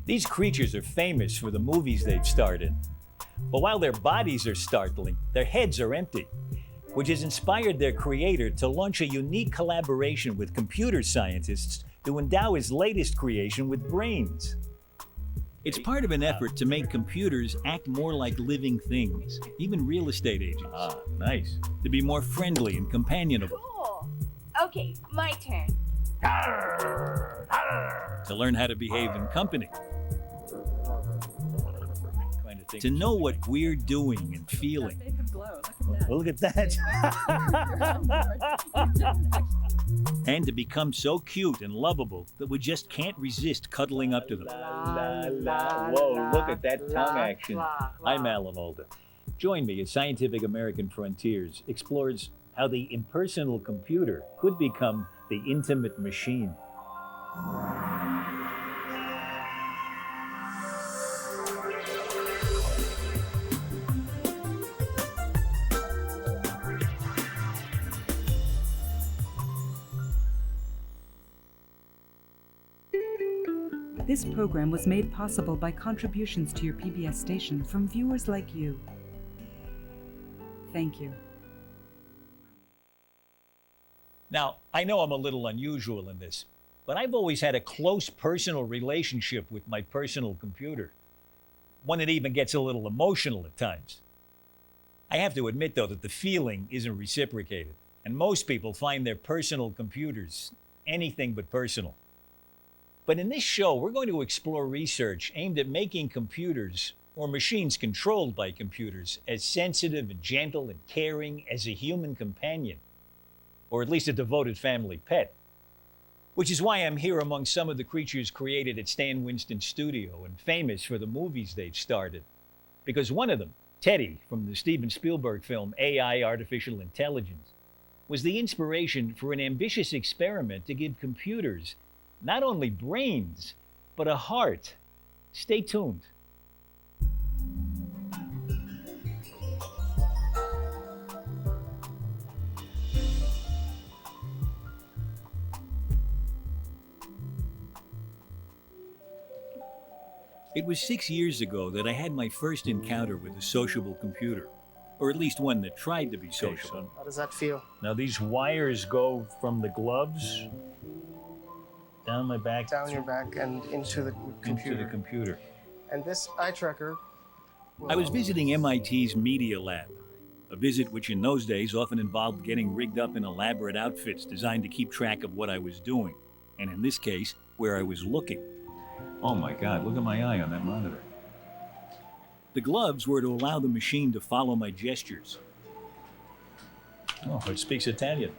These creatures are famous for the movies they've starred in. But while their bodies are startling, their heads are empty, which has inspired their creator to launch a unique collaboration with computer scientists to endow his latest creation with brains. It's part of an effort to make computers act more like living things, even real estate agents. Ah, nice. To be more friendly and companionable. Cool. Okay, my turn. To learn how to behave in company. To know what we're doing and feeling. Look at that. And to become so cute and lovable that we just can't resist cuddling up to them. Whoa, look at that tongue action. I'm Alan Alda. Join me as Scientific American Frontiers explores how the impersonal computer could become the intimate machine. This program was made possible by contributions to your PBS station from viewers like you. Thank you. Now, I know I'm a little unusual in this, but I've always had a close personal relationship with my personal computer. One that even gets a little emotional at times. I have to admit, though, that the feeling isn't reciprocated, and most people find their personal computers anything but personal. But in this show, we're going to explore research aimed at making computers, or machines controlled by computers, as sensitive and gentle and caring as a human companion, or at least a devoted family pet. Which is why I'm here among some of the creatures created at Stan Winston's studio and famous for the movies they've starred in. Because one of them, Teddy, from the Steven Spielberg film AI, Artificial Intelligence, was the inspiration for an ambitious experiment to give computers not only brains, but a heart. Stay tuned. It was 6 years ago that I had my first encounter with a sociable computer, or at least one that tried to be sociable. How does that feel? Now these wires go from the gloves down my back, Down your back and into the computer. And this eye tracker. I was visiting MIT's Media Lab, a visit which in those days often involved getting rigged up in elaborate outfits designed to keep track of what I was doing, and in this case, where I was looking. Oh my God, look at my eye on that monitor. The gloves were to allow the machine to follow my gestures. Oh, it speaks Italian.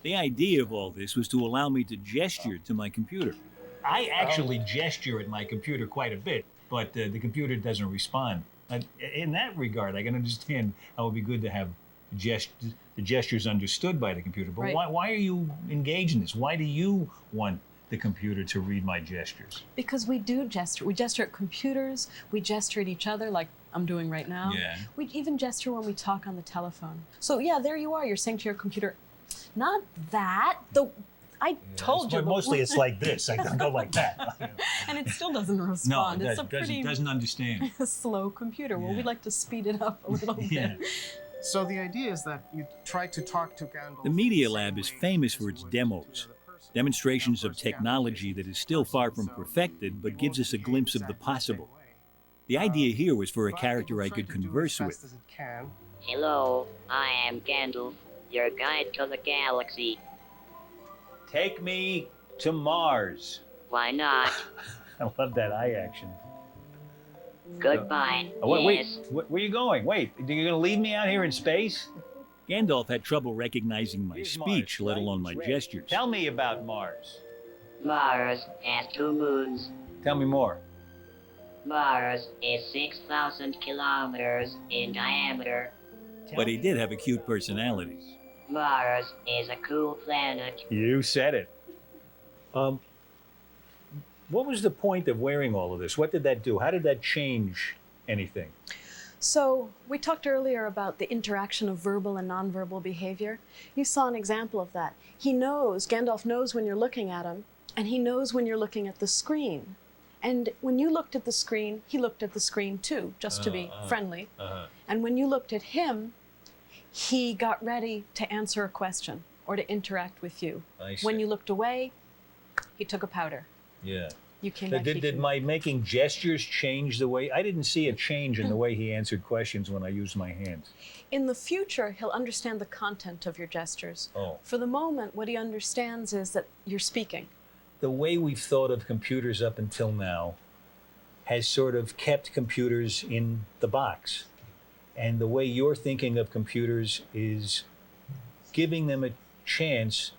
The idea of all this was to allow me to gesture to my computer. I actually gesture at my computer quite a bit, but the computer doesn't respond. In that regard, I can understand how it would be good to have the gestures understood by the computer. But right. Why are you engaged in this? Why do you want the computer to read my gestures? Because we do gesture. We gesture at computers. We gesture at each other like I'm doing right now. Yeah. We even gesture when we talk on the telephone. So yeah, there you are. You're saying to your computer, not that. I told you. But mostly it's like this. I don't go like that. And it still doesn't respond. No, it's a pretty doesn't understand. slow computer. Well, we'd like to speed it up a little bit. So the idea is that you try to talk to Gandalf. The Media Lab is famous for its demos, demonstrations of technology that is still far from perfected, but gives us a glimpse of the possible. The idea here was for a character I could converse with. Hello, I am Gandalf, your guide to the galaxy. Take me to Mars. Why not? I love that eye action. Goodbye. Wait, where are you going? Wait, are you going to leave me out here in space? Gandalf had trouble recognizing my speech, let alone my gestures. Tell me about Mars. Mars has 2 moons. Tell me more. Mars is 6,000 kilometers in diameter. But he did have a cute personality. Mars is a cool planet. You said it. What was the point of wearing all of this? What did that do? How did that change anything? So we talked earlier about the interaction of verbal and nonverbal behavior. You saw an example of that. Gandalf knows when you're looking at him, and he knows when you're looking at the screen. And when you looked at the screen, he looked at the screen too, just to be friendly. And when you looked at him, he got ready to answer a question or to interact with you. I see. When you looked away, he took a powder. Yeah. You came back. Did my making gestures change the way? I didn't see a change in the way he answered questions when I used my hands. In the future, he'll understand the content of your gestures. Oh. For the moment, what he understands is that you're speaking. The way we've thought of computers up until now has sort of kept computers in the box. And the way you're thinking of computers is giving them a chance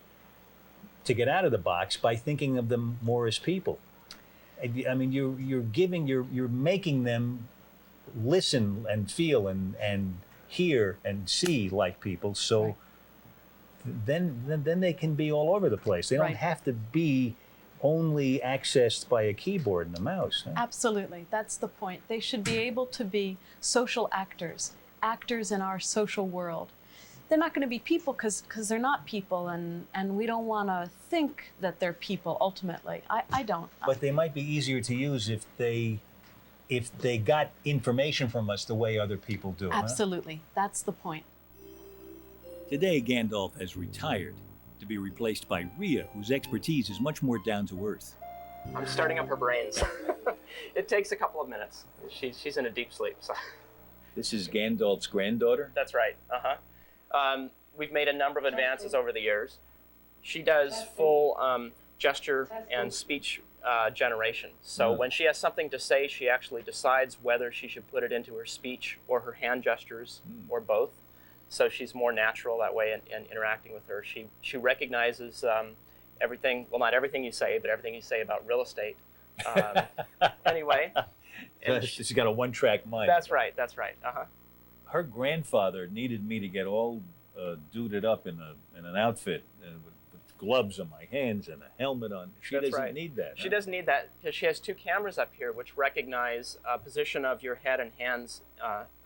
to get out of the box by thinking of them more as people. I mean, you're making them listen and feel and hear and see like people. So Right. then they can be all over the place. They don't Right. have to be only accessed by a keyboard and a mouse. Huh? Absolutely, that's the point. They should be able to be social actors, actors in our social world. They're not going to be people because they're not people, and we don't want to think that they're people ultimately. I don't. But they might be easier to use if they got information from us the way other people do. Absolutely, that's the point. Today, Gandalf has retired to be replaced by Rhea, whose expertise is much more down to earth. I'm starting up her brains. It takes a couple of minutes. She's in a deep sleep. So. This is Gandalf's granddaughter? That's right. We've made a number of advances over the years. She does full gesture and speech generation. So when she has something to say, she actually decides whether she should put it into her speech or her hand gestures or both. So she's more natural that way in interacting with her. She recognizes everything, well, not everything you say, but everything you say about real estate. Anyway. She's got a one-track mind. That's right. Her grandfather needed me to get all duded up in an outfit with gloves on my hands and a helmet on. She doesn't need that. She doesn't need that because she has two cameras up here which recognize position of your head and hands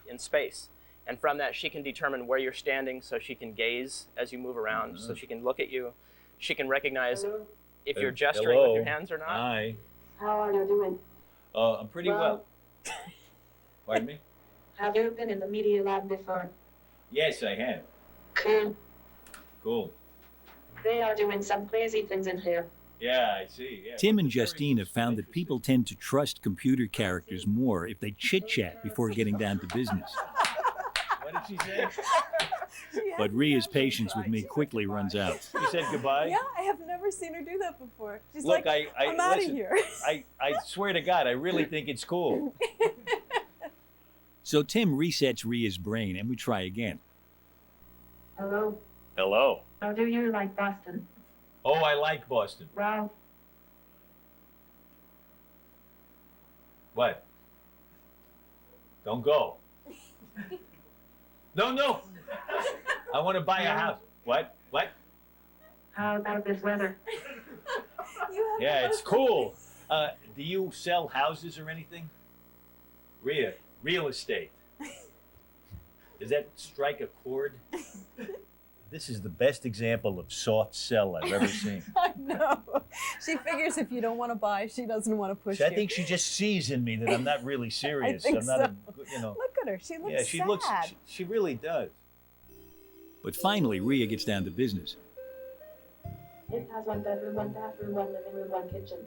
in space. And from that, she can determine where you're standing, so she can gaze as you move around, so she can look at you. She can recognize if you're gesturing with your hands or not. Hi. How are you doing? I'm pretty well. Pardon me? Have you been in the media lab before? Yes, I have. Cool. They are doing some crazy things in here. Yeah, I see. Yeah. Tim and Justine have found that people tend to trust computer characters more if they chit-chat before getting down to business. What did she say? But Rhea's patience with me quickly runs out. She said goodbye? Yeah, I have never seen her do that before. She's Look, like, I'm out of here. I swear to God, I really think it's cool. So Tim resets Rhea's brain and we try again. Hello. Hello. How do you like Boston? Oh, I like Boston. Well, What? Don't go. No. I want to buy a house. What? how about this weather? Yeah, it's cool. Do you sell houses or anything? Rhea, real estate. Does that strike a chord? This is the best example of soft sell I've ever seen. I know. She figures if you don't want to buy, she doesn't want to push you. I think she just sees in me that I'm not really serious. think I'm not so. Look at her. She looks yeah, she sad. looks. She really does. But finally, Rhea gets down to business. It has one bedroom, one bathroom, one living room, one kitchen.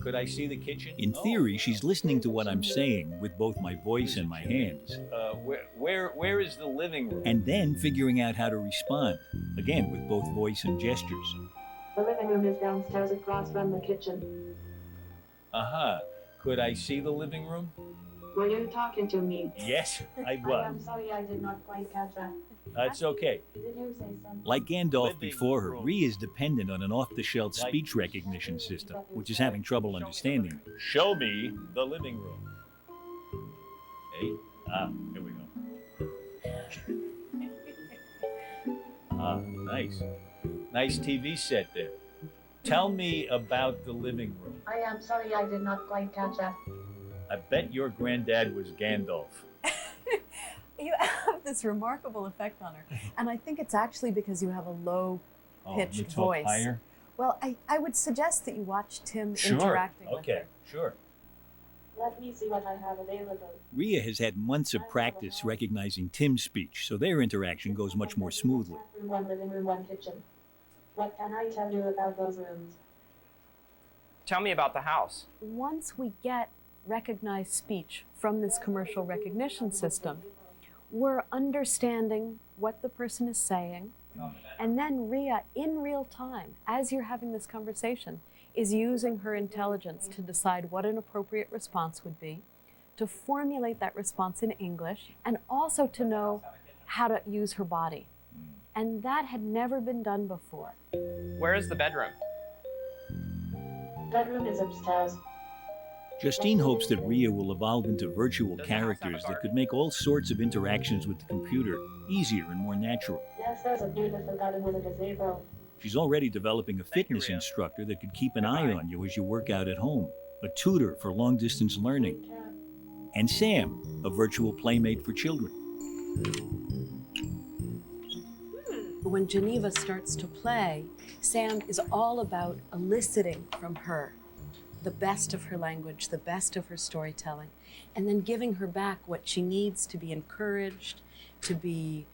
Could I see the kitchen? In theory, she's listening to what I'm saying with both my voice and my hands, Where is the living room? and then figuring out how to respond, again with both voice and gestures. The living room is downstairs across from the kitchen. Could I see the living room? Were you talking to me? Yes, I I was. am sorry I did not quite catch that. That's okay. Did you say something? Like Gandalf Living before her, room. Rhea is dependent on an off-the-shelf speech recognition system, which is having trouble understanding me. Show me the living room. Hey, here we go. Nice. Nice TV set there. Tell me about the living room. I am sorry I did not quite catch that. I bet your granddad was Gandalf. You have this remarkable effect on her. And I think it's actually because you have a low pitched you talk voice. higher? Well, I would suggest that you watch Tim Sure. interacting with Okay, her. sure. Let me see what I have available. Rhea has had months of practice recognizing Tim's speech, so their interaction goes much more smoothly. Bathroom, one living room, one kitchen. What can I tell you about those rooms? Tell me about the house. Once we get recognized speech from this commercial recognition system, we're understanding what the person is saying, and then Rhea, in real time, as you're having this conversation, is using her intelligence to decide what an appropriate response would be, to formulate that response in English, and also to know how to use her body. And that had never been done before. Where is the bedroom? Bedroom is upstairs. Justine hopes that Rhea will evolve into virtual characters that could make all sorts of interactions with the computer easier and more natural. Yes, there's a beautiful garden with a gazebo. She's already developing a fitness Rhea. instructor that could keep an eye on you as you work out at home, a tutor for long-distance learning, and Sam, a virtual playmate for children. When Geneva starts to play, Sam is all about eliciting from her the best of her language, the best of her storytelling, and then giving her back what she needs to be encouraged, to be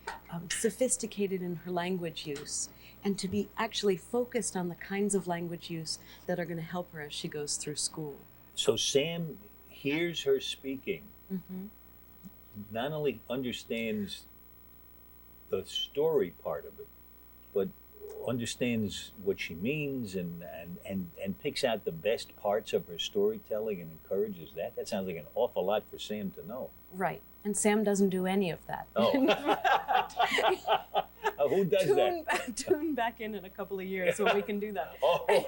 sophisticated in her language use, and to be actually focused on the kinds of language use that are going to help her as she goes through school. So Sam hears her speaking, Mm-hmm. not only understands the story part of it, but understands what she means and picks out the best parts of her storytelling and encourages that. That sounds like an awful lot for Sam to know. Right. And Sam doesn't do any of that. Oh. Who does that? Tune back in a couple of years so we can do that. Oh.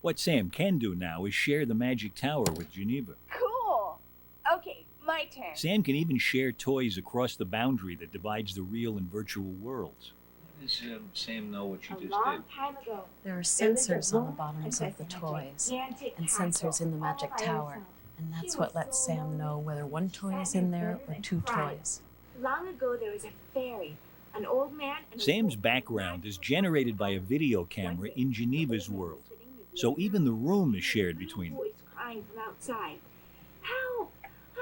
What Sam can do now is share the magic tower with Geneva. Cool. Okay, my turn. Sam can even share toys across the boundary that divides the real and virtual worlds. Does Sam know what she A just long did? time ago, There are there lived a sensors on the wolf bottoms of the possessing a toys gigantic and castle sensors in the all magic by tower. herself. And that's She what was lets so Sam know lonely. whether one toy Sat is in in her there bedroom or and two cried. toys. Long ago, there was a fairy, an old man, and a Sam's wolf. background is generated by a video camera in Geneva's world, so even the room is shared between them. Voice crying from outside. Help!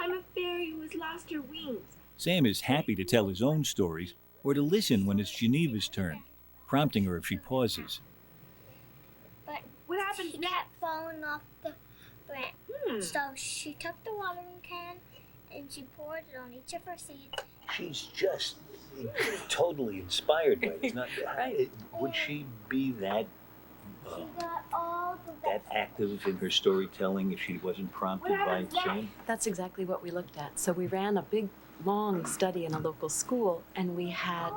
I'm a fairy who has lost her wings. Sam is happy to tell his own stories or to listen when it's Geneva's turn, prompting her if she pauses. But What happens she next? kept falling off the branch. So she took the watering can and she poured it on each of her seeds. She's just totally inspired by this. Would she be that She got all the that active in her storytelling if she wasn't prompted by Sam? That's exactly what we looked at. So we ran a big, long study in a local school, and we had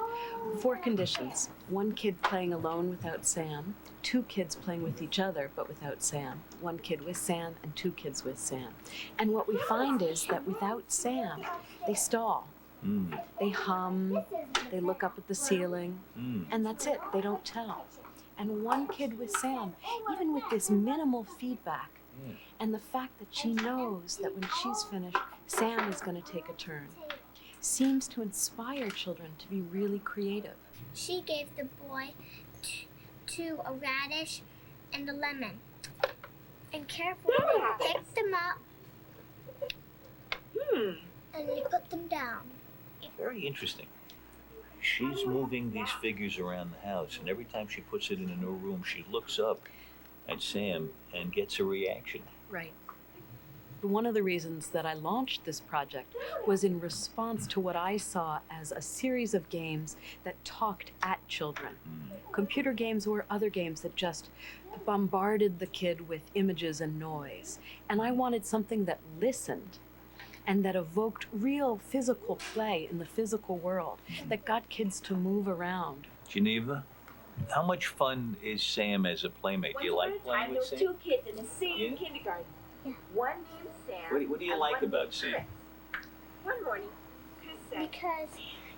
4 conditions. 1 kid playing alone without Sam, 2 kids playing with each other but without Sam, 1 kid with Sam, and 2 kids with Sam. And what we find is that without Sam, they stall. They hum, they look up at the ceiling, and that's it. They don't tell. And 1 kid with Sam, even with this minimal feedback, and the fact that she knows that when she's finished, Sam is going to take a turn, seems to inspire children to be really creative. She gave the boy to a radish and a lemon. And carefully they picked them up and they put them down. Very interesting. She's moving these figures around the house, and every time she puts it in a new room, she looks up at Sam and gets a reaction. Right. One of the reasons that I launched this project was in response to what I saw as a series of games that talked at children. Computer games or other games that just bombarded the kid with images and noise. And I wanted something that listened and that evoked real physical play in the physical world, that got kids to move around. Geneva, how much fun is Sam as a playmate? Do you like playing with There Sam? were 2 kids in the same Yeah? kindergarten. One named Sam. What do you and like one about named Sam? Chris. One morning, Chris said, Because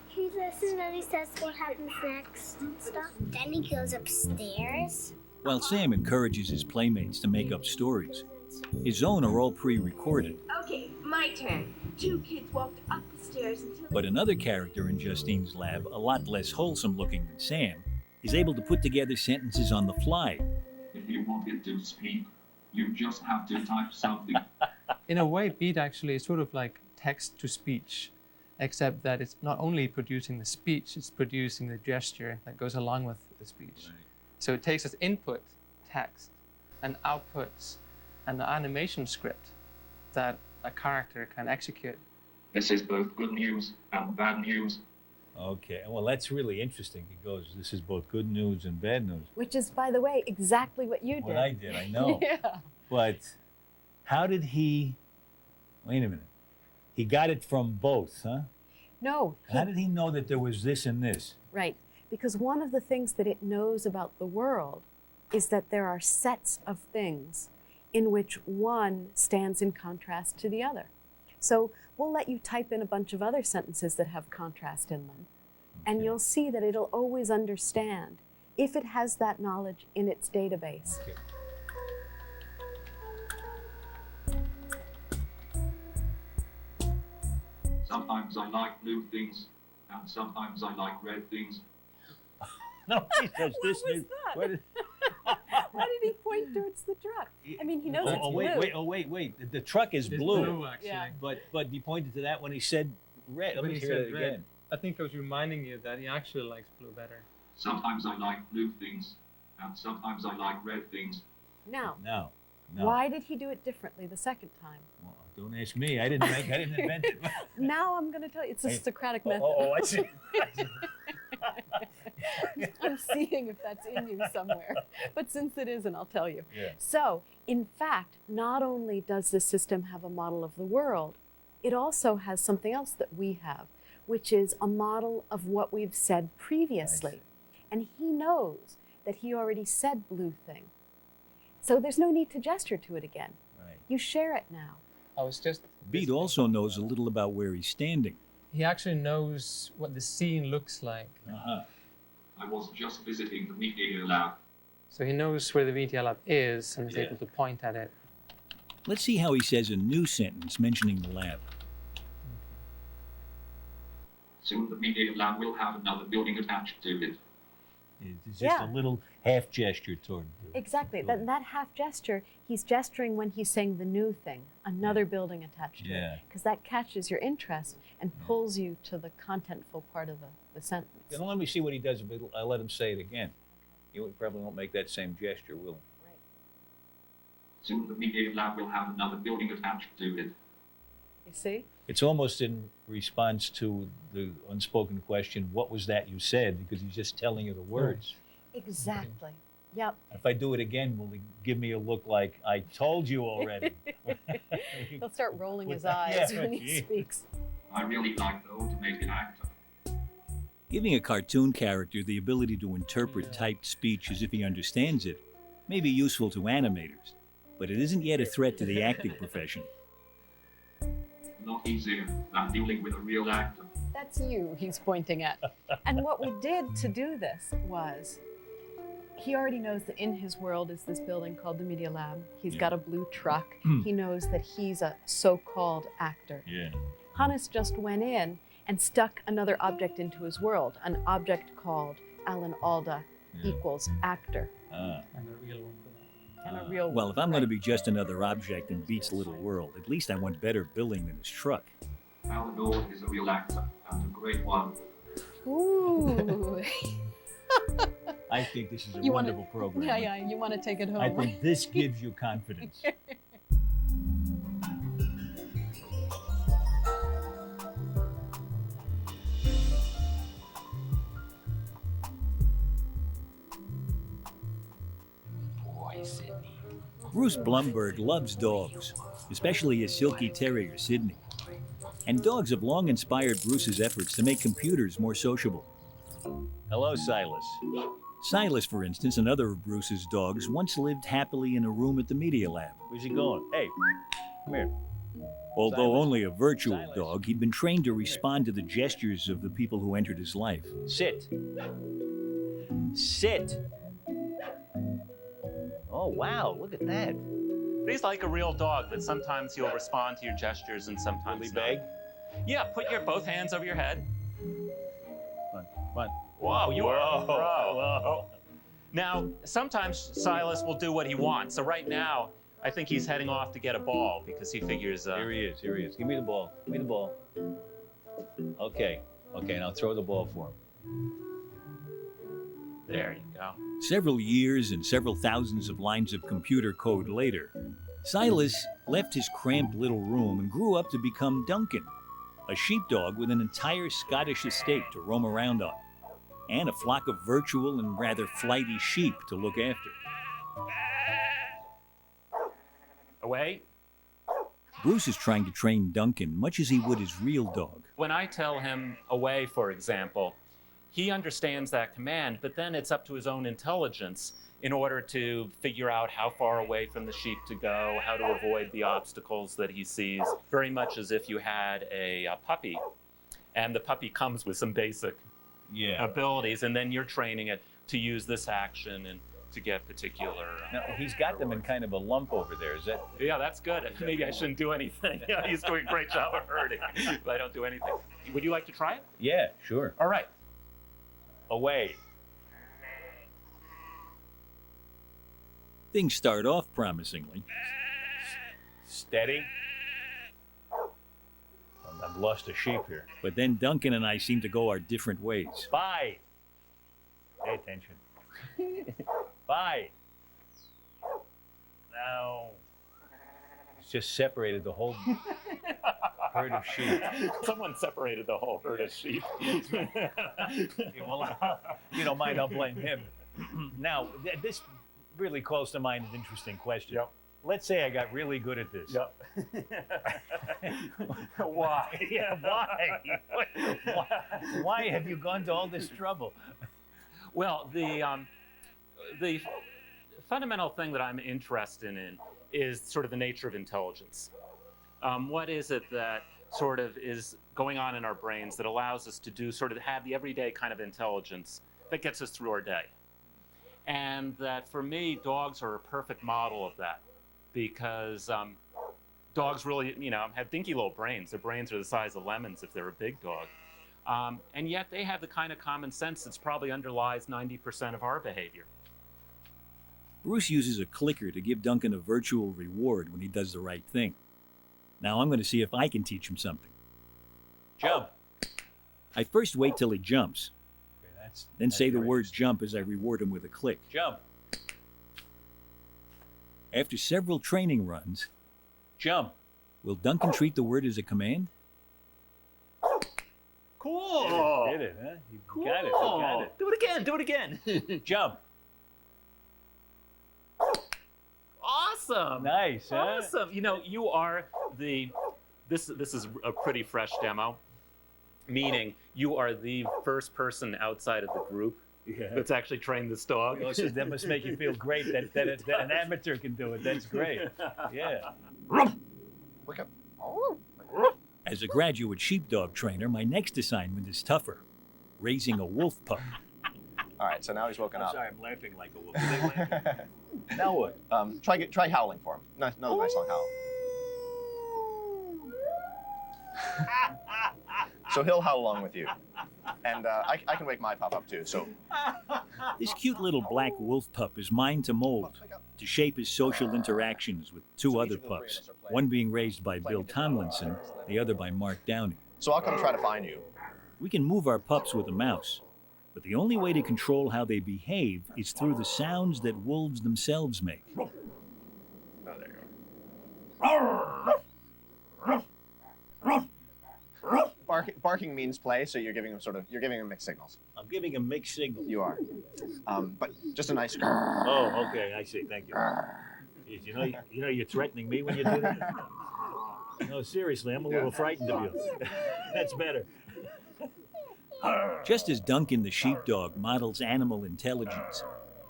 he listens and he says what happens next and stuff. Then he goes upstairs. While Sam encourages his playmates to make up stories, his own are all pre-recorded. okay, my turn. 2 kids walked up the stairs until But another character in Justine's lab, a lot less wholesome looking than Sam, is able to put together sentences on the fly. If you wanted to speak, You just have to type something. In a way, beat actually is sort of like text to speech, except that it's not only producing the speech, it's producing the gesture that goes along with the speech. Right. So it takes as input text and outputs an animation script that a character can execute. This is both good news and bad news. Okay, well, that's really interesting. He goes, this is both good news and bad news. Which is, by the way, exactly what you did. What I did, I know. Yeah. But how did he, wait a minute, he got it from both, huh? No. How did he know that there was this and this? Right. Because one of the things that it knows about the world is that there are sets of things in which one stands in contrast to the other. So we'll let you type in a bunch of other sentences that have contrast in them. And Okay. you'll see that it'll always understand if it has that knowledge in its database. Okay. Sometimes I like blue things, and sometimes I like red things. No, he says this. What was that? What is- Why did he point towards the truck? I mean, he knows it's blue. wait. The truck is It's blue. actually. Yeah. But he pointed to that when he said red. Let When me he hear said it red, again. I think I was reminding you that he actually likes blue better. Sometimes I like blue things, and sometimes I like red things. Now, No. why did he do it differently the second time? Well, don't ask me. I didn't invent it. Now I'm going to tell you. It's a Socratic method. Oh, I see. I'm seeing if that's in you somewhere. But since it isn't, I'll tell you. Yeah. So, in fact, not only does the system have a model of the world, it also has something else that we have, which is a model of what we've said previously. And he knows that he already said blue thing. So there's no need to gesture to it again. Right. You share it now. I was just. Beat also knows a little about where he's standing. He actually knows what the scene looks like. Uh-huh. I was just visiting the media lab. So he knows where the media lab is and is Yeah. able to point at it. Let's see how he says a new sentence mentioning the lab. Soon the media lab will have another building attached to it. It's just Yeah. a little half gesture toward the Exactly. building. That half gesture, he's gesturing when he's saying the new thing, another building attached to Yeah. it. Because that catches your interest and pulls you to the contentful part of the sentence. Then let me see what he does if I let him say it again. He probably won't make that same gesture, will he? Soon the media lab will have another building attached to it. You see? It's almost in response to the unspoken question, what was that you said? Because he's just telling you the words. Exactly. Yep. If I do it again, will he give me a look like, I told you already? He'll start rolling his Yeah, eyes when he yeah. speaks. I really like the automated actor. Giving a cartoon character the ability to interpret typed speech as if he understands it may be useful to animators, but it isn't yet a threat to the acting profession. Not easier than dealing with a real actor. That's you he's pointing at. And what we did to do this was, he already knows that in his world is this building called the Media Lab. He's got a blue truck. He knows that he's a so-called actor. Yeah. Hannes just went in and stuck another object into his world, an object called Alan Alda equals actor. Ah. And a real one for that. And a real Well, if I'm going to be just another object in Beat's little world, at least I want better billing than his truck. Alan Alda is a real actor, and a great one. Ooh. I think this is a You wanna- wonderful program. Yeah, you want to take it home. I think this gives you confidence. Bruce Blumberg loves dogs, especially his silky terrier, Sydney. And dogs have long inspired Bruce's efforts to make computers more sociable. Hello, Silas. Silas, for instance, another of Bruce's dogs, once lived happily in a room at the Media Lab. Where's he going? Hey, come here. Although Silas. only a virtual Silas. dog, he'd been trained to respond to the gestures of the people who entered his life. Sit. Sit. Oh, wow, look at that. He's like a real dog, but sometimes he'll respond to your gestures and sometimes Will he not. beg? Yeah, put your both hands over your head. Come on. Whoa, you are a pro. Whoa. Now, sometimes Silas will do what he wants. So right now, I think he's heading off to get a ball because he figures. Here he is. Here he is. Give me the ball. Give me the ball. Okay. Okay, now throw the ball for him. There you go. Several years and several thousands of lines of computer code later, Silas left his cramped little room and grew up to become Duncan, a sheepdog with an entire Scottish estate to roam around on, and a flock of virtual and rather flighty sheep to look after. Away. Bruce is trying to train Duncan much as he would his real dog. When I tell him away, for example, he understands that command, but then it's up to his own intelligence in order to figure out how far away from the sheep to go, how to avoid the obstacles that he sees, very much as if you had a puppy, and the puppy comes with some basic abilities, and then you're training it to use this action and to get particular. Now, he's got them in kind of a lump over there. Is that? Yeah, that's good. Maybe I shouldn't do anything. Yeah, he's doing a great job of herding, but I don't do anything. Would you like to try it? Yeah, sure. All right. Away. Things start off promisingly. Steady. I've lost a sheep here. But then Duncan and I seem to go our different ways. Bye. Pay attention. Bye. Now, it's just separated the whole herd of sheep. Someone separated the whole herd of sheep. Well, you don't mind, I'll blame him. Now, this really close to mind is an interesting question. Yep. Let's say I got really good at this. Yep. Why? Yeah, why? Why have you gone to all this trouble? Well, the fundamental thing that I'm interested in is sort of the nature of intelligence. What is it that sort of is going on in our brains that allows us to do sort of have the everyday kind of intelligence that gets us through our day? And that for me, dogs are a perfect model of that, because dogs really, have dinky little brains. Their brains are the size of lemons if they're a big dog. And yet they have the kind of common sense that's probably underlies 90% of our behavior. Bruce uses a clicker to give Duncan a virtual reward when he does the right thing. Now I'm going to see if I can teach him something. Jump. I first wait till he jumps, then say the very word jump as I reward him with a click. Jump. After several training runs, Jump. will Duncan treat the word as a command? Cool. Did it, huh? You Cool. got it. You got it. Do it again. Do it again. Jump. Awesome. Nice, huh? Awesome. You are this is a pretty fresh demo, meaning you are the first person outside of the group that's actually trained this dog. Oh, so that must make you feel great that an amateur can do it. That's great. Yeah. Wake up. As a graduate sheepdog trainer, my next assignment is tougher, raising a wolf pup. All right, so now he's woken I'm up. sorry, I'm laughing like a wolf. Are they laughing? Now what? Try howling for him. Another nice long howl. So he'll howl along with you, and I can wake my pup up too. So This cute little black wolf pup is mine to mold, to shape his social interactions with two other pups, one being raised by Bill Tomlinson, the other by Mark Downey. So I'll come try to find you. We can move our pups with a mouse, but the only way to control how they behave is through the sounds that wolves themselves make. Oh, there you go. Barking means play, so you're giving him mixed signals. I'm giving him mixed signals. You are, but just a nice. Oh, okay, I see. Thank you. Jeez, you're threatening me when you do that. No, seriously, I'm a little frightened of you. That's better. Just as Duncan the sheepdog models animal intelligence,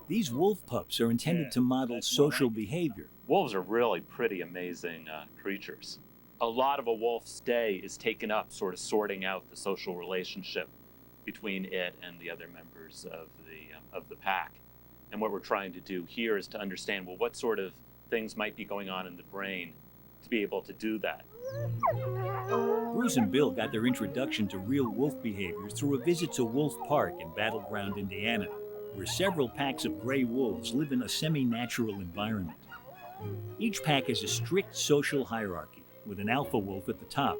these wolf pups are intended to model social behavior. Wolves are really pretty amazing creatures. A lot of a wolf's day is taken up sort of sorting out the social relationship between it and the other members of the pack. And what we're trying to do here is to understand, well, what sort of things might be going on in the brain to be able to do that. Bruce and Bill got their introduction to real wolf behaviors through a visit to Wolf Park in Battleground, Indiana, where several packs of gray wolves live in a semi-natural environment. Each pack has a strict social hierarchy, with an alpha wolf at the top.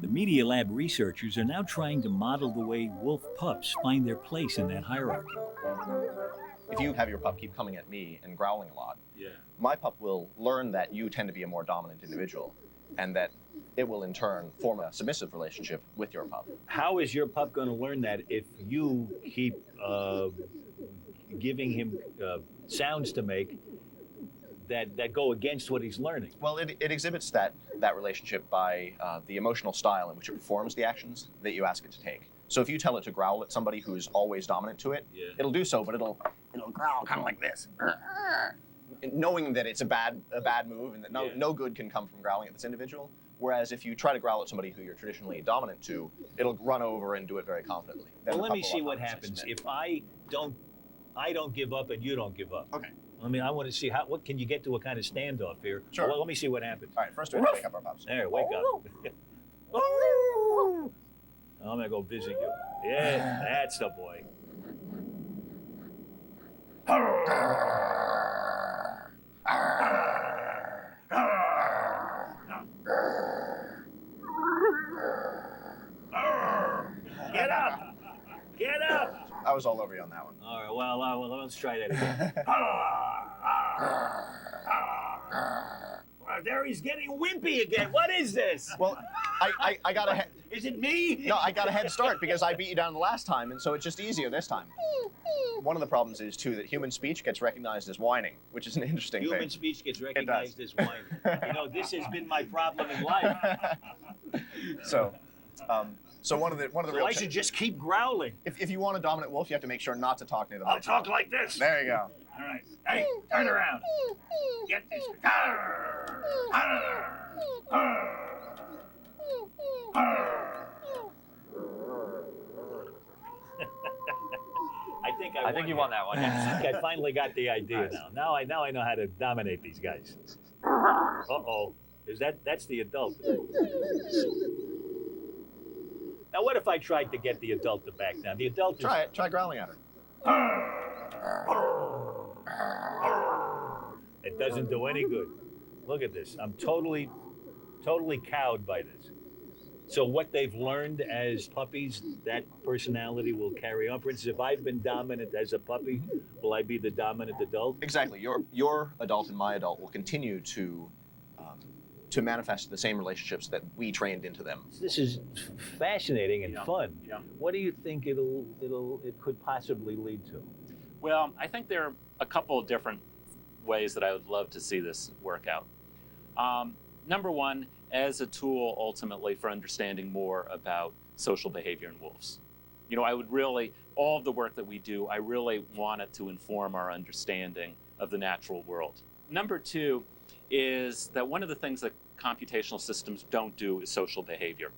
The Media Lab researchers are now trying to model the way wolf pups find their place in that hierarchy. If you have your pup keep coming at me and growling a lot, my pup will learn that you tend to be a more dominant individual, and that it will in turn form a submissive relationship with your pup. How is your pup going to learn that if you keep giving him sounds to make that go against what he's learning? Well, it exhibits that relationship by the emotional style in which it performs the actions that you ask it to take. So if you tell it to growl at somebody who's always dominant to it, it'll do so, but it'll growl kind of like this, knowing that it's a bad move and that no good can come from growling at this individual. Whereas if you try to growl at somebody who you're traditionally dominant to, it'll run over and do it very confidently. Then Well, let me see what happens if I don't give up and you don't give up. Okay. I want to see what can you get to a kind of standoff here. Sure. Well, let me see what happens. All right, first we have to wake up our pups. There, wake up. I'm gonna go visit you. Yeah, that's the boy. Get up! Get up! I was all over you on that one. All right, well, let's try that again. There he's getting wimpy again. What is this? Well, I got a head. Is it me? No, I got a head start because I beat you down the last time, and so it's just easier this time. One of the problems is, too, that human speech gets recognized as whining, which is an interesting thing. Human speech gets recognized as whining. This has been my problem in life. So one of the real I should just keep growling. If you want a dominant wolf, you have to make sure not to talk near the I'll microphone. talk like this. There you go. All right. Hey, turn around. Get this. I think you won that one. I think I finally got the idea now. Now I know how to dominate these guys. Uh-oh. That's the adult. Now what if I tried to get the adult to back down? The adult is... Try it. Try growling at her. It doesn't do any good. Look at this. I'm totally cowed by this. So what they've learned as puppies, that personality will carry on. For instance, if I've been dominant as a puppy, will I be the dominant adult? Exactly. Your adult and my adult will continue to manifest the same relationships that we trained into them. This is fascinating and fun. Yeah. What do you think it could possibly lead to? Well, I think there are a couple of different ways that I would love to see this work out. Number one, as a tool ultimately for understanding more about social behavior in wolves. I would really, all of the work that we do, I really want it to inform our understanding of the natural world. Number two is that one of the things that computational systems don't do is social behavior.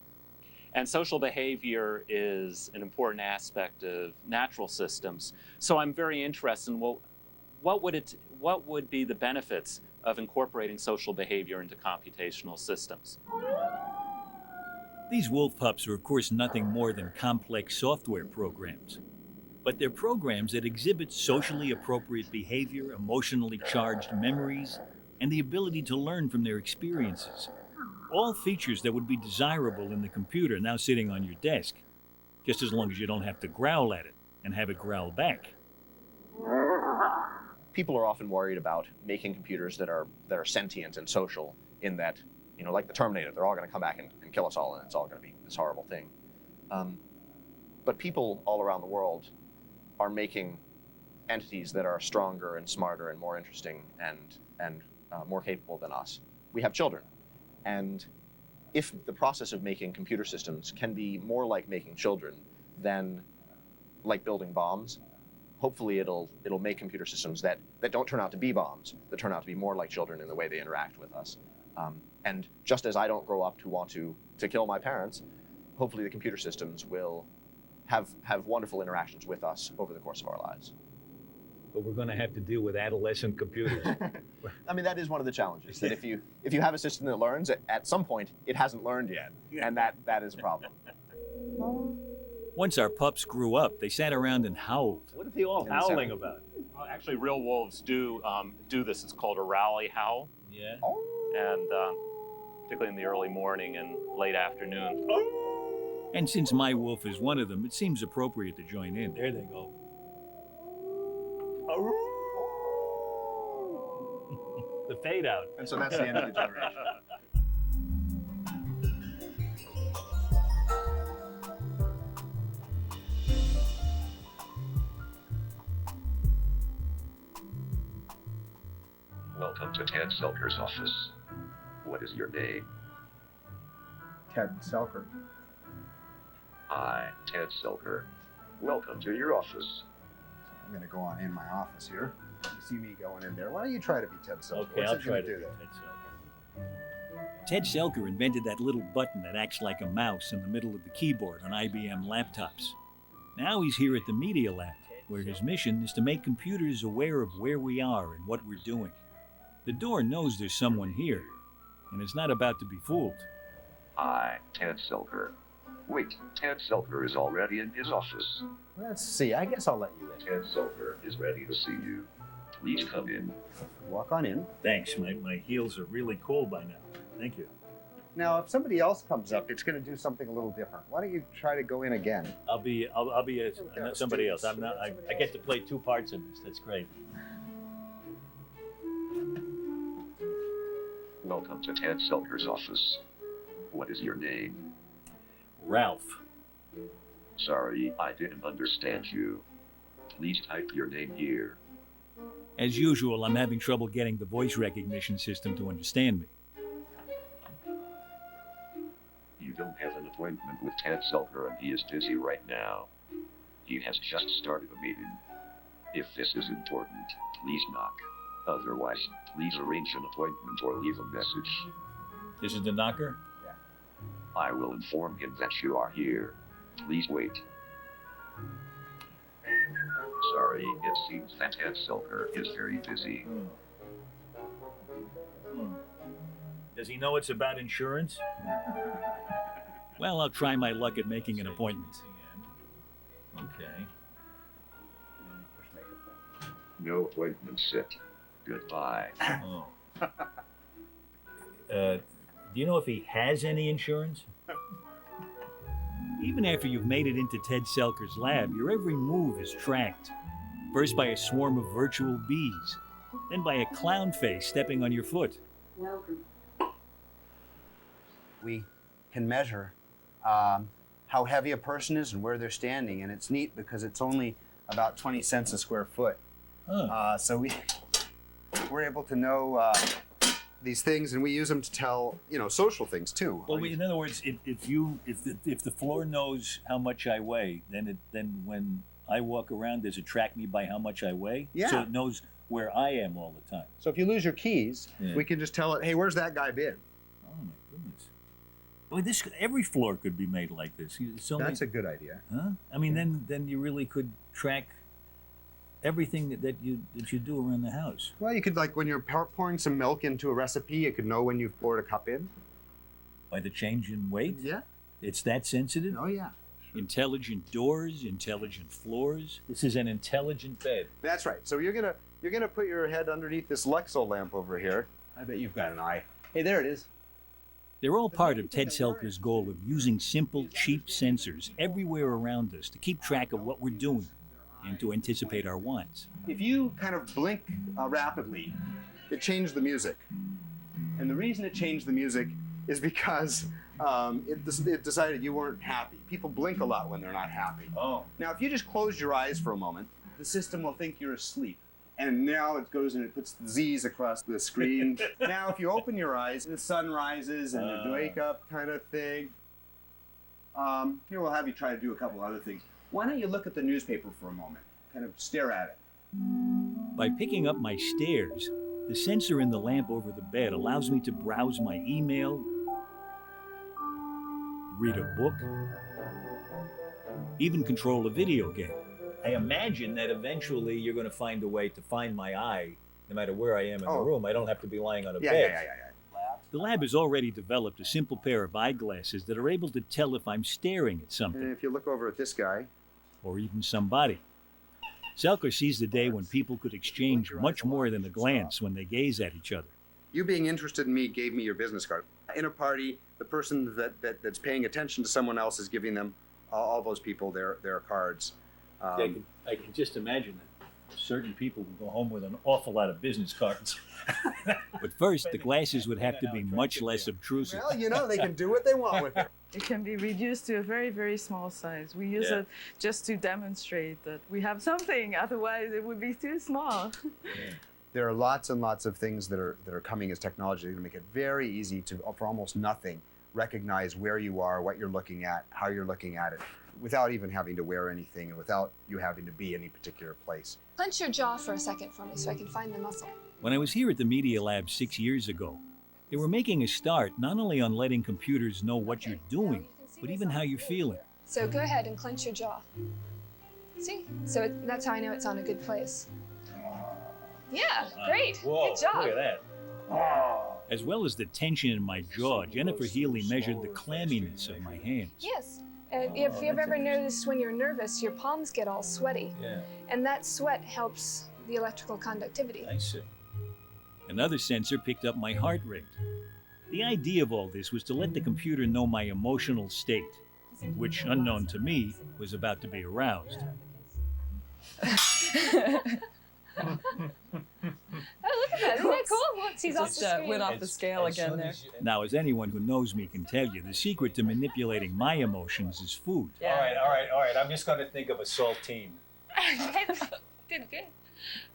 And social behavior is an important aspect of natural systems. So I'm very interested in, well, what would be the benefits of incorporating social behavior into computational systems? These wolf pups are, of course, nothing more than complex software programs. But they're programs that exhibit socially appropriate behavior, emotionally charged memories, and the ability to learn from their experiences. All features that would be desirable in the computer now sitting on your desk, just as long as you don't have to growl at it and have it growl back. People are often worried about making computers that are sentient and social, in that, like the Terminator, they're all going to come back and kill us all, and it's all going to be this horrible thing. But people all around the world are making entities that are stronger and smarter and more interesting and more capable than us. We have children, and if the process of making computer systems can be more like making children than like building bombs, hopefully it'll make computer systems that don't turn out to be bombs, that turn out to be more like children in the way they interact with us. And just as I don't grow up to want to kill my parents, hopefully the computer systems will have wonderful interactions with us over the course of our lives. But we're going to have to deal with adolescent computers. I mean, that is one of the challenges, that if you have a system that learns, at some point it hasn't learned yet, and that is a problem. Once our pups grew up, they sat around and howled. What are they all howling about? Well, actually, real wolves do this. It's called a rally howl. Yeah. And particularly in the early morning and late afternoon. And since my wolf is one of them, it seems appropriate to join in. There they go. The fade out. And so that's the end of the generation. Welcome to Ted Selker's office. What is your name? Ted Selker. I, Ted Selker. Welcome to your office. I'm going to go on in my office here. You see me going in there. Why don't you try to be Ted Selker? Okay, What's I'll it try gonna to do be there? Ted Selker. Ted Selker invented that little button that acts like a mouse in the middle of the keyboard on IBM laptops. Now he's here at the Media Lab, where his mission is to make computers aware of where we are and what we're doing. The door knows there's someone here, and it's not about to be fooled. I, Ted Selker. Wait, Ted Selker is already in his office. Let's see. I guess I'll let you in. Ted Selker is ready to see you. Please come in. Walk on in. Thanks. My heels are really cold by now. Thank you. Now, if somebody else comes up, it's going to do something a little different. Why don't you try to go in again? I'll be somebody else. I'm not. I get to play two parts in this. That's great. Welcome to Ted Selker's office. What is your name? Ralph. Sorry, I didn't understand you. Please type your name here. As usual, I'm having trouble getting the voice recognition system to understand me. You don't have an appointment with Ted Selker and he is busy right now. He has just started a meeting. If this is important, please knock. Otherwise, please arrange an appointment or leave a message. This is the knocker? I will inform him that you are here. Please wait. Sorry, it seems that Ted Selker is very busy. Does he know it's about insurance? Well, I'll try my luck at making an appointment. Okay. No appointment set. Goodbye. Oh. Do you know if he has any insurance? Even after you've made it into Ted Selker's lab, your every move is tracked. First by a swarm of virtual bees, then by a clown face stepping on your foot. Welcome. We can measure how heavy a person is and where they're standing, and it's neat because it's only about 20 cents a square foot. Huh. So we're able to know these things, and we use them to tell social things too. Well, in other words, if the floor knows how much I weigh, then when I walk around, does it track me by how much I weigh? Yeah. So it knows where I am all the time. So if you lose your keys, Yeah. we can just tell it, hey, where's that guy been? Oh my goodness. Well, every floor could be made like this. That's a good idea. Huh? I mean, then you really could track everything that you do around the house. Well, you could, like when you're pouring some milk into a recipe, you could know when you've poured a cup in. By the change in weight? Yeah. It's that sensitive? Oh, yeah. Sure. Intelligent doors, intelligent floors. This is an intelligent bed. That's right. So you're gonna put your head underneath this Lexo lamp over here. I bet you've got an eye. Hey, there it is. They're all part of Ted Selker's goal of using simple, cheap sensors everywhere around us to keep track of what we're doing and to anticipate our wants. If you kind of blink rapidly, it changed the music. And the reason it changed the music is because it decided you weren't happy. People blink a lot when they're not happy. Oh. Now, if you just close your eyes for a moment, the system will think you're asleep. And now it goes and it puts the Z's across the screen. Now, if you open your eyes, the sun rises and you wake up kind of thing. Here, we'll have you try to do a couple other things. Why don't you look at the newspaper for a moment? Kind of stare at it. By picking up my stairs, the sensor in the lamp over the bed allows me to browse my email, read a book, even control a video game. I imagine that eventually you're going to find a way to find my eye, no matter where I am in the room. I don't have to be lying on a bed. Yeah. The lab has already developed a simple pair of eyeglasses that are able to tell if I'm staring at something. And if you look over at this guy, or even somebody. Selker sees the day when people could exchange much more than a glance when they gaze at each other. You being interested in me gave me your business card. In a party, the person that's paying attention to someone else is giving them, all those people, their cards. I can just imagine that certain people will go home with an awful lot of business cards. But first, the glasses would have to be much less obtrusive. Well, you know, they can do what they want with it. It can be reduced to a very, very small size. We use it just to demonstrate that we have something, otherwise it would be too small. There are lots and lots of things that are coming as technology to make it very easy to, for almost nothing, recognize where you are, what you're looking at, how you're looking at it, without even having to wear anything and without you having to be any particular place. Clench your jaw for a second for me so I can find the muscle. When I was here at the Media Lab 6 years ago, they were making a start not only on letting computers know what you're doing, but even how you're feeling. So go ahead and clench your jaw. See? So that's how I know it's on a good place. Yeah, great. Whoa, good job. look at that. As well as the tension in my jaw, Jennifer Healy measured the clamminess of my hands. Yes. If you've ever noticed when you're nervous, your palms get all sweaty. Yeah. And that sweat helps the electrical conductivity. I see. Another sensor picked up my heart rate. The idea of all this was to let the computer know my emotional state, which, unknown to me, was about to be aroused. Oh, look at that. Isn't that cool? Once he's off the screen. Went off the scale again there. Now, as anyone who knows me can tell you, the secret to manipulating my emotions is food. All right. I'm just going to think of a saltine. Did good.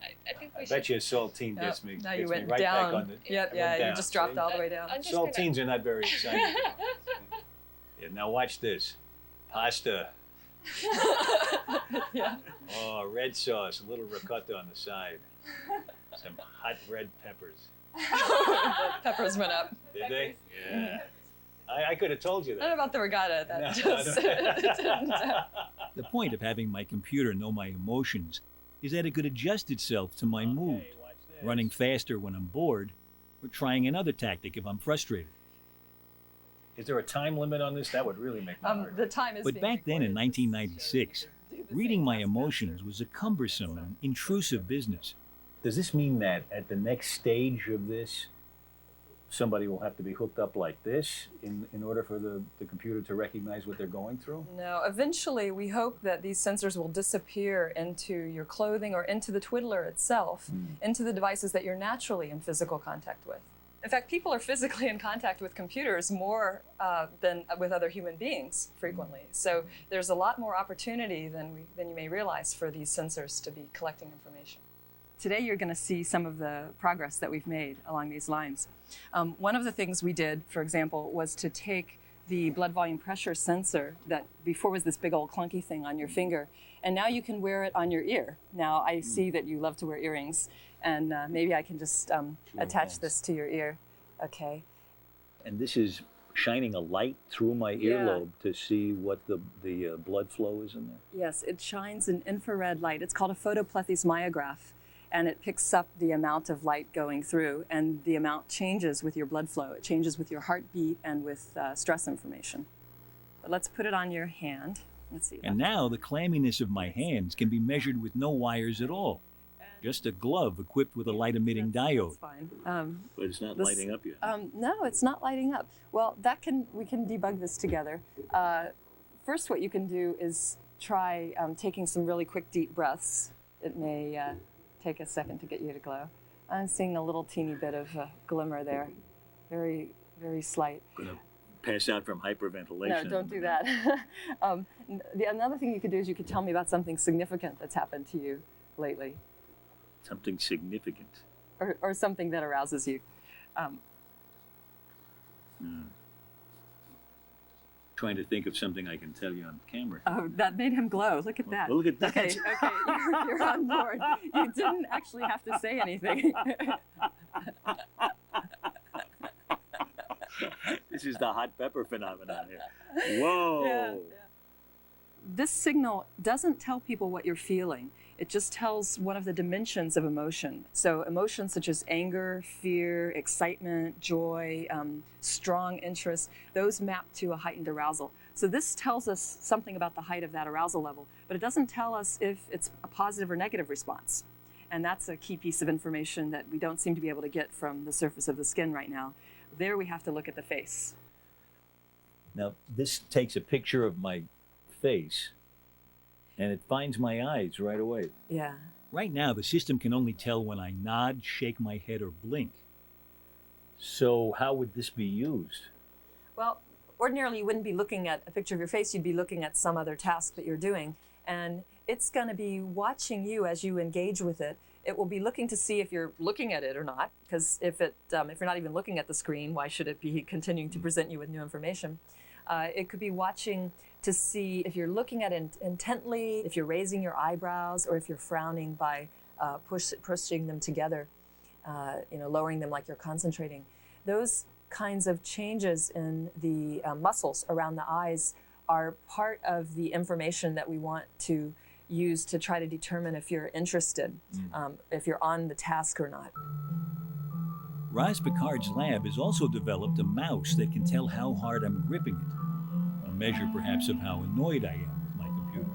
I think we I bet you a saltine gets me, Now you gets me went right down. back on the. Yep, I went you down. just dropped all the way down. Saltines are not very exciting. Yeah, now watch this. Pasta. Yeah. Oh, red sauce, a little ricotta on the side. Some hot red peppers. The peppers went up. Did they? Yeah. I could have told you I don't that. know about the regatta. That No, just didn't. The point of having my computer know my emotions is that it could adjust itself to my mood, running faster when I'm bored, or trying another tactic if I'm frustrated. Is there a time limit on this? That would really make me hard. The time is. But being back then in recorded. 1996, reading my emotions was a cumbersome and intrusive business. Does this mean that at the next stage of this, somebody will have to be hooked up like this in order for the computer to recognize what they're going through? No, eventually we hope that these sensors will disappear into your clothing or into the twiddler itself, into the devices that you're naturally in physical contact with. In fact, people are physically in contact with computers more than with other human beings frequently. So there's a lot more opportunity than you may realize for these sensors to be collecting information. Today you're going to see some of the progress that we've made along these lines. One of the things we did, for example, was to take the blood volume pressure sensor that before was this big old clunky thing on your finger, and now you can wear it on your ear. Now I see that you love to wear earrings, and maybe I can just attach this to your ear. Okay. And this is shining a light through my earlobe to see what the blood flow is in there? Yes, it shines an infrared light. It's called a photoplethysmyograph, and it picks up the amount of light going through, and the amount changes with your blood flow. It changes with your heartbeat and with stress information. But let's put it on your hand. Let's see. And now the clamminess of my hands can be measured with no wires at all. Just a glove equipped with a light-emitting diode. That's fine. But it's not lighting up yet. No, it's not lighting up. Well, we can debug this together. First, what you can do is try taking some really quick, deep breaths. It may take a second to get you to glow. I'm seeing a little teeny bit of glimmer there. Very, very slight. Gonna pass out from hyperventilation. No, don't do that. Another thing you could do is you could tell me about something significant that's happened to you lately. Something significant. Or something that arouses you. Trying to think of something I can tell you on camera. Oh, that made him glow. Look at that. Well, look at that. Okay, you're on board. You didn't actually have to say anything. This is the hot pepper phenomenon here. Whoa. Yeah. This signal doesn't tell people what you're feeling. It just tells one of the dimensions of emotion. So emotions such as anger, fear, excitement, joy, strong interest, those map to a heightened arousal. So this tells us something about the height of that arousal level, but it doesn't tell us if it's a positive or negative response. And that's a key piece of information that we don't seem to be able to get from the surface of the skin right now. There we have to look at the face. Now, this takes a picture of my face, and it finds my eyes right away. Yeah. Right now, the system can only tell when I nod, shake my head, or blink. So how would this be used? Well, ordinarily you wouldn't be looking at a picture of your face, you'd be looking at some other task that you're doing. And it's going to be watching you as you engage with it. It will be looking to see if you're looking at it or not, because if you're not even looking at the screen, why should it be continuing to present you with new information? It could be watching to see if you're looking at it intently, if you're raising your eyebrows, or if you're frowning by pushing them together, lowering them like you're concentrating. Those kinds of changes in the muscles around the eyes are part of the information that we want to use to try to determine if you're interested, if you're on the task or not. Roz Picard's lab has also developed a mouse that can tell how hard I'm gripping it, a measure perhaps of how annoyed I am with my computer.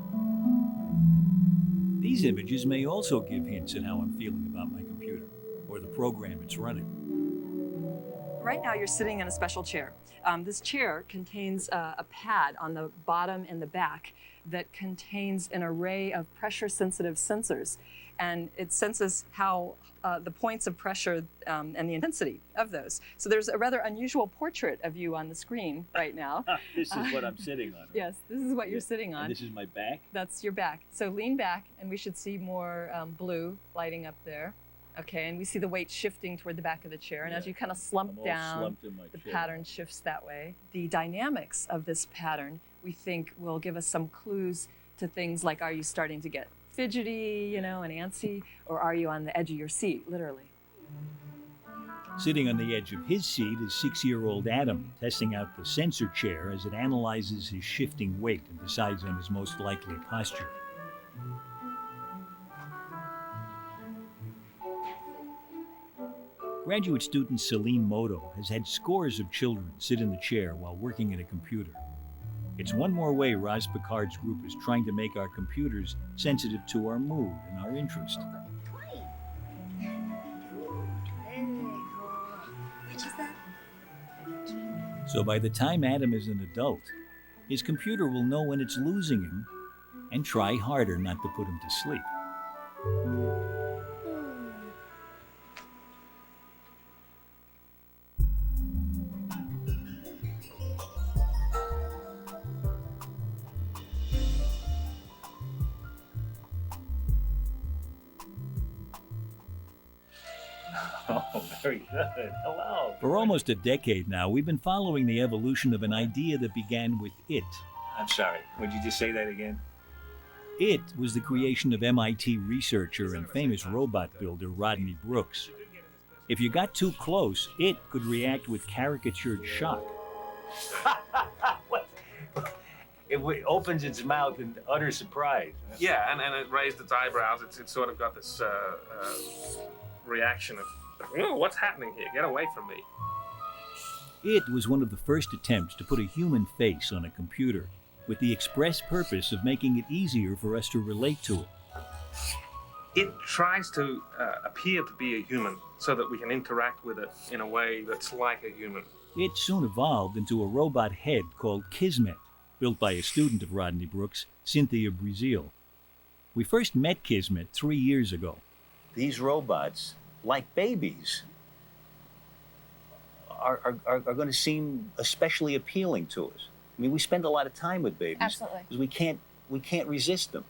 These images may also give hints at how I'm feeling about my computer, or the program it's running. Right now you're sitting in a special chair. This chair contains a pad on the bottom and the back that contains an array of pressure-sensitive sensors. And it senses how the points of pressure and the intensity of those. So there's a rather unusual portrait of you on the screen right now. This is what I'm sitting on. Right? Yes, this is what you're sitting on. And this is my back? That's your back. So lean back, and we should see more blue lighting up there. Okay, and we see the weight shifting toward the back of the chair. And as you kind of slump down, the pattern shifts that way. The dynamics of this pattern, we think, will give us some clues to things like, are you starting to get fidgety, and antsy, or are you on the edge of your seat, literally? Sitting on the edge of his seat is 6-year-old Adam, testing out the sensor chair as it analyzes his shifting weight and decides on his most likely posture. Graduate student Celine Moto has had scores of children sit in the chair while working at a computer. It's one more way Roz Picard's group is trying to make our computers sensitive to our mood and our interest. Which is that? So by the time Adam is an adult, his computer will know when it's losing him and try harder not to put him to sleep. Oh, very good. Hello. For almost a decade now, we've been following the evolution of an idea that began with IT. I'm sorry. Would you just say that again? IT was the creation of MIT researcher and famous robot builder Rodney Brooks. If you got too close, IT could react with caricatured shock. It opens its mouth in utter surprise. Yeah, and it raised its eyebrows. It's sort of got this reaction of, oh, what's happening here? Get away from me. IT was one of the first attempts to put a human face on a computer, with the express purpose of making it easier for us to relate to it. It tries to appear to be a human so that we can interact with it in a way that's like a human. It soon evolved into a robot head called Kismet, built by a student of Rodney Brooks, Cynthia Brazil. We first met Kismet 3 years ago. These robots, like babies, are going to seem especially appealing to us. I mean, we spend a lot of time with babies. Absolutely. Because we can't resist them.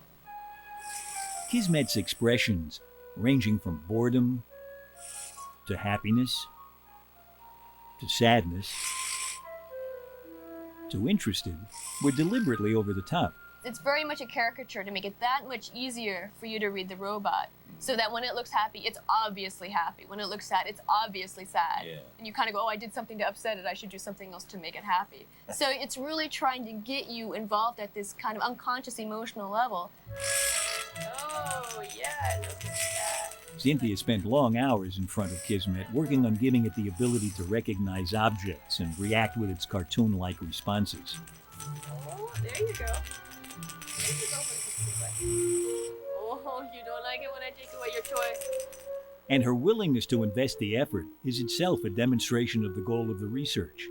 Kismet's expressions, ranging from boredom to happiness to sadness to interested, were deliberately over the top. It's very much a caricature to make it that much easier for you to read the robot, so that when it looks happy, it's obviously happy. When it looks sad, it's obviously sad. Yeah. And you kind of go, oh, I did something to upset it. I should do something else to make it happy. So it's really trying to get you involved at this kind of unconscious emotional level. Oh, yeah, look at that. Cynthia spent long hours in front of Kismet, working on giving it the ability to recognize objects and react with its cartoon-like responses. Oh, there you go. There you go. Oh, you don't like it when I take away your toy. And her willingness to invest the effort is itself a demonstration of the goal of the research,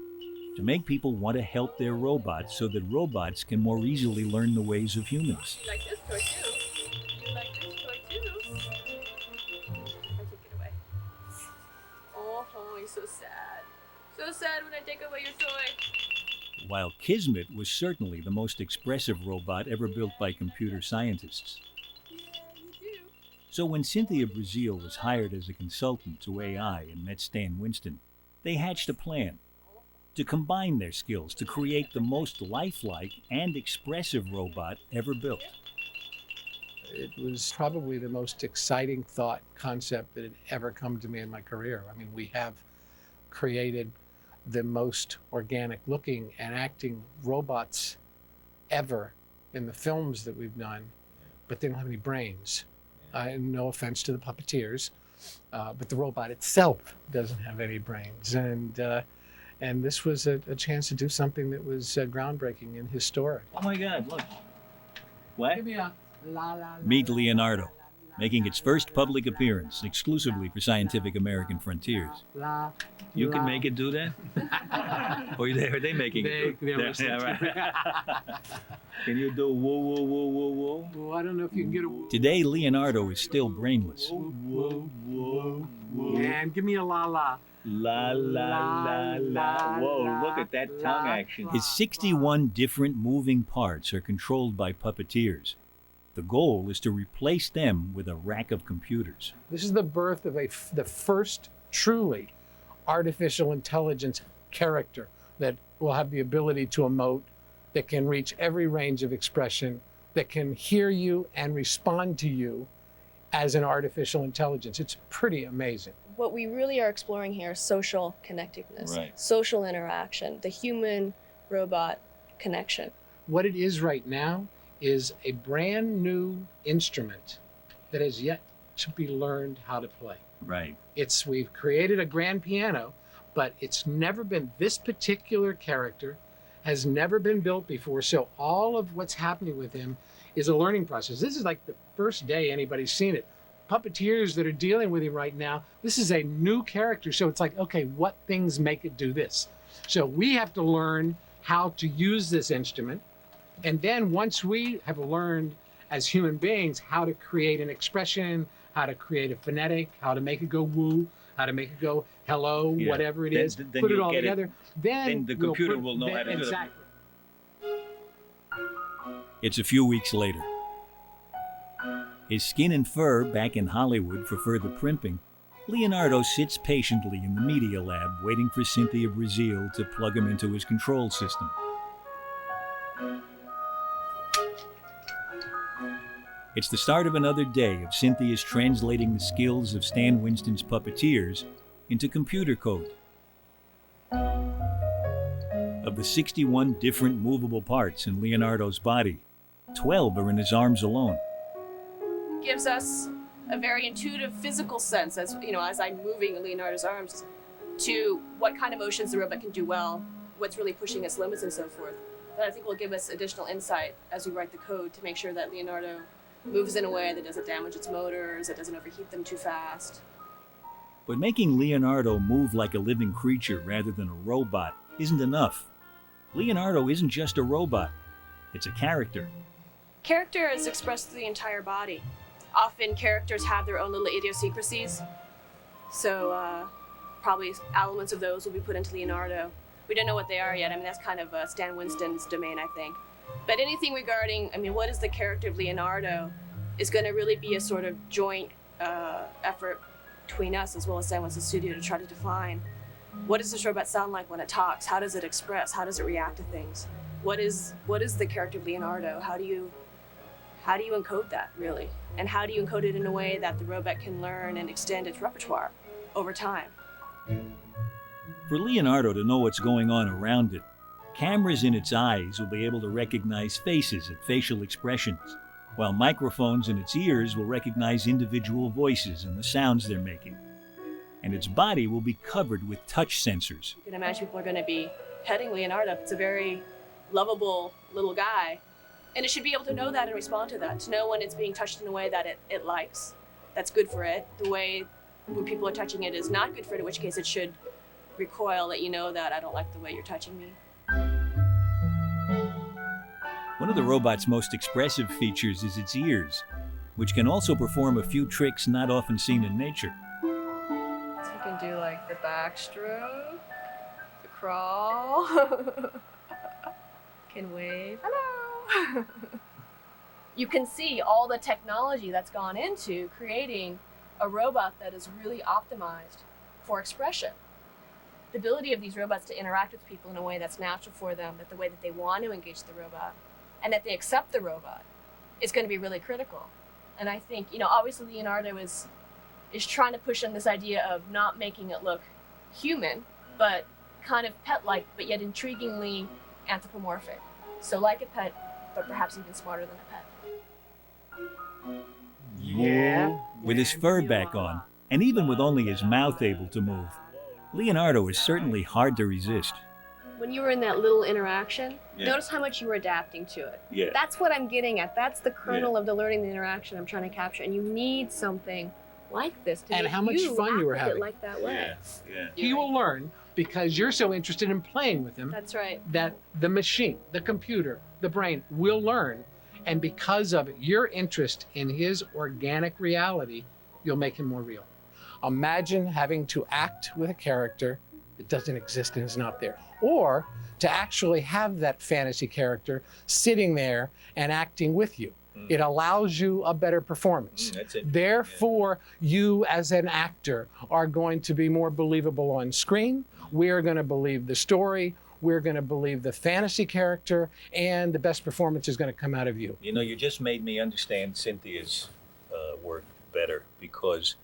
to make people want to help their robots so that robots can more easily learn the ways of humans. You like this toy too. You like this toy too. I take it away. Oh, he's so sad. So sad when I take away your toy. While Kismet was certainly the most expressive robot ever built by computer scientists. So when Cynthia Brazil was hired as a consultant to AI and met Stan Winston, they hatched a plan to combine their skills to create the most lifelike and expressive robot ever built. It was probably the most exciting thought concept that had ever come to me in my career. I mean, we have created the most organic looking and acting robots ever in the films that we've done, but they don't have any brains. No offense to the puppeteers, but the robot itself doesn't have any brains. And this was a chance to do something that was groundbreaking and historic. Oh my God, look. What? Give me a la la. Meet Leonardo, making its first public appearance exclusively for Scientific American Frontiers. You can make it do that? Or are they making it do it? Yeah, right. Can you do whoa, whoa, whoa, whoa, whoa? Well, I don't know if you can get a... Today, Leonardo is still brainless. Whoa, whoa, whoa. And give me a la la. La, la, la, la. Whoa, look at that tongue action. His 61 different moving parts are controlled by puppeteers. The goal is to replace them with a rack of computers. This is the birth of the first truly artificial intelligence character that will have the ability to emote, that can reach every range of expression, that can hear you and respond to you as an artificial intelligence. It's pretty amazing. What we really are exploring here is social connectiveness, Right. social interaction, the human-robot connection. What it is right now is a brand new instrument that has yet to be learned how to play. Right. We've created a grand piano, but it's never been, this particular character has never been built before. So all of what's happening with him is a learning process. This is like the first day anybody's seen it. Puppeteers that are dealing with him right now, this is a new character. So it's like, okay, what things make it do this? So we have to learn how to use this instrument. And then once we have learned as human beings how to create an expression, how to create a phonetic, how to make it go woo, how to make it go hello, whatever it is, put it all together. Then the computer will know how to do it. Exactly. It's a few weeks later. His skin and fur back in Hollywood for further primping, Leonardo sits patiently in the media lab waiting for Cynthia Brazil to plug him into his control system. It's the start of another day of Cynthia's translating the skills of Stan Winston's puppeteers into computer code. Of the 61 different movable parts in Leonardo's body, 12 are in his arms alone. Gives us a very intuitive physical sense, as you know, as I'm moving Leonardo's arms, to what kind of motions the robot can do well, what's really pushing its limits and so forth. That I think will give us additional insight as we write the code to make sure that Leonardo moves in a way that doesn't damage its motors, that doesn't overheat them too fast. But making Leonardo move like a living creature rather than a robot isn't enough. Leonardo isn't just a robot, it's a character. Character is expressed through the entire body. Often characters have their own little idiosyncrasies, so probably elements of those will be put into Leonardo. We don't know what they are yet. I mean, that's kind of Stan Winston's domain, I think. But anything regarding, I mean, what is the character of Leonardo is going to really be a sort of joint effort between us as well as Stan Winston's studio to try to define what does this robot sound like when it talks? How does it express? How does it react to things? What is the character of Leonardo? How do you encode that, really? And how do you encode it in a way that the robot can learn and extend its repertoire over time? For Leonardo to know what's going on around it, cameras in its eyes will be able to recognize faces and facial expressions, while microphones in its ears will recognize individual voices and the sounds they're making. And its body will be covered with touch sensors. You can imagine people are going to be petting Leonardo. It's a very lovable little guy. And it should be able to know that and respond to that, to know when it's being touched in a way that it likes, that's good for it, the way when people are touching it is not good for it, in which case it should recoil, let you know that I don't like the way you're touching me. One of the robot's most expressive features is its ears, which can also perform a few tricks not often seen in nature. So you can do like the backstroke, the crawl, can wave, hello. You can see all the technology that's gone into creating a robot that is really optimized for expression. The ability of these robots to interact with people in a way that's natural for them, that the way that they want to engage the robot, and that they accept the robot is going to be really critical. And I think, obviously Leonardo is trying to push on this idea of not making it look human, but kind of pet-like, but yet intriguingly anthropomorphic. So like a pet, but perhaps even smarter than a pet. Yeah. With his fur back on, and even with only his mouth able to move, Leonardo is certainly hard to resist. When you were in that little interaction, Yeah. notice how much you were adapting to it. Yeah. That's what I'm getting at. That's the kernel of the learning the interaction I'm trying to capture. And you need something like this to And make how much you fun you were act with it having. like that way. He will learn because you're so interested in playing with him. That's right. That the machine, the computer, the brain will learn. And because of it, your interest in his organic reality, you'll make him more real. Imagine having to act with a character that doesn't exist and is not there. Or to actually have that fantasy character sitting there and acting with you. It allows you a better performance. That's it. Therefore, you as an actor are going to be more believable on screen. We're going to believe the story. We're going to believe the fantasy character, and the best performance is going to come out of you. You just made me understand Cynthia's work better, because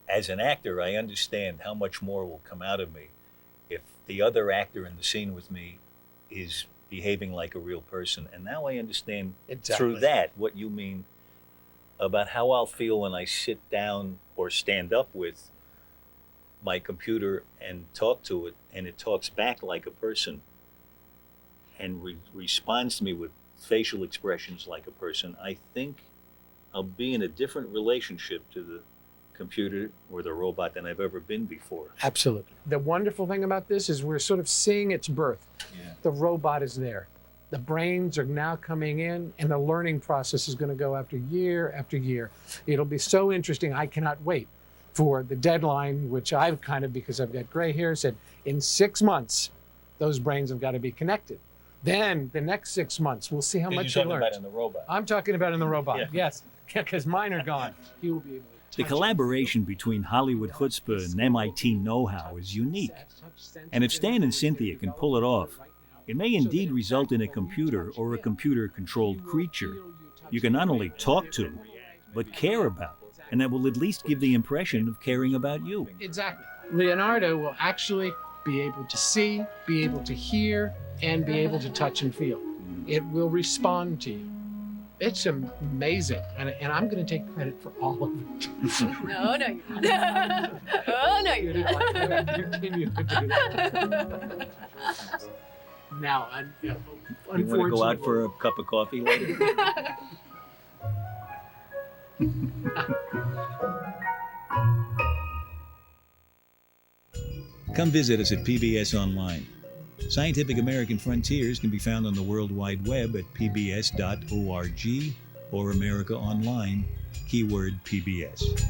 as an actor, I understand how much more will come out of me if the other actor in the scene with me is behaving like a real person. And now I understand through that what you mean about how I'll feel when I sit down or stand up with my computer and talk to it, and it talks back like a person and responds to me with facial expressions like a person. I think I'll be in a different relationship to the computer or the robot than I've ever been before. Absolutely. The wonderful thing about this is we're sort of seeing its birth. The robot is there. The brains are now coming in, and the learning process is going to go after year after year. It'll be so interesting. I cannot wait for the deadline, which I've kind of, because I've got gray hair, said in 6 months, those brains have got to be connected. Then the next 6 months, we'll see how much he You're talking learns. about in the robot. I'm talking about in the robot, Yeah. yes, because mine are gone. He will be able to The collaboration between Hollywood chutzpah and MIT know-how is unique. And if Stan and Cynthia can pull it off, it may indeed result in a computer or a computer-controlled creature you can not only talk to, but care about, and that will at least give the impression of caring about you. Exactly. Leonardo will actually be able to see, be able to hear, and be able to touch and feel. It will respond to you. It's amazing, and I'm going to take credit for all of it. No, you're not. Oh, no, you're not. Continue to do that. Now, You want to go out for a cup of coffee later? Come visit us at PBS Online. Scientific American Frontiers can be found on the World Wide Web at pbs.org or America Online, keyword PBS.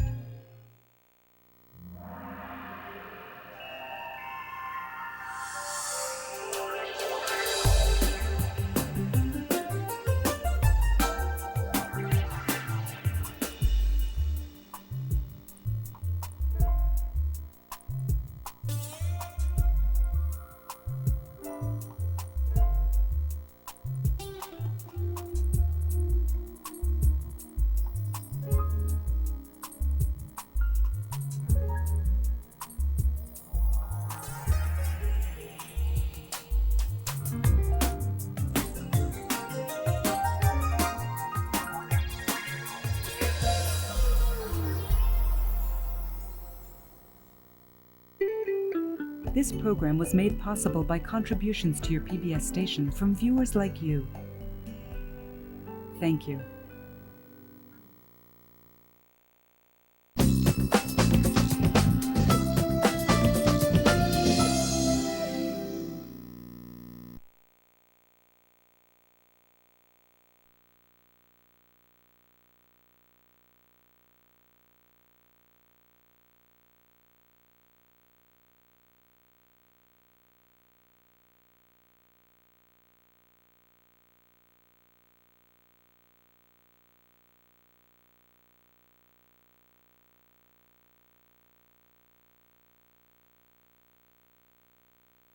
This program was made possible by contributions to your PBS station from viewers like you. Thank you.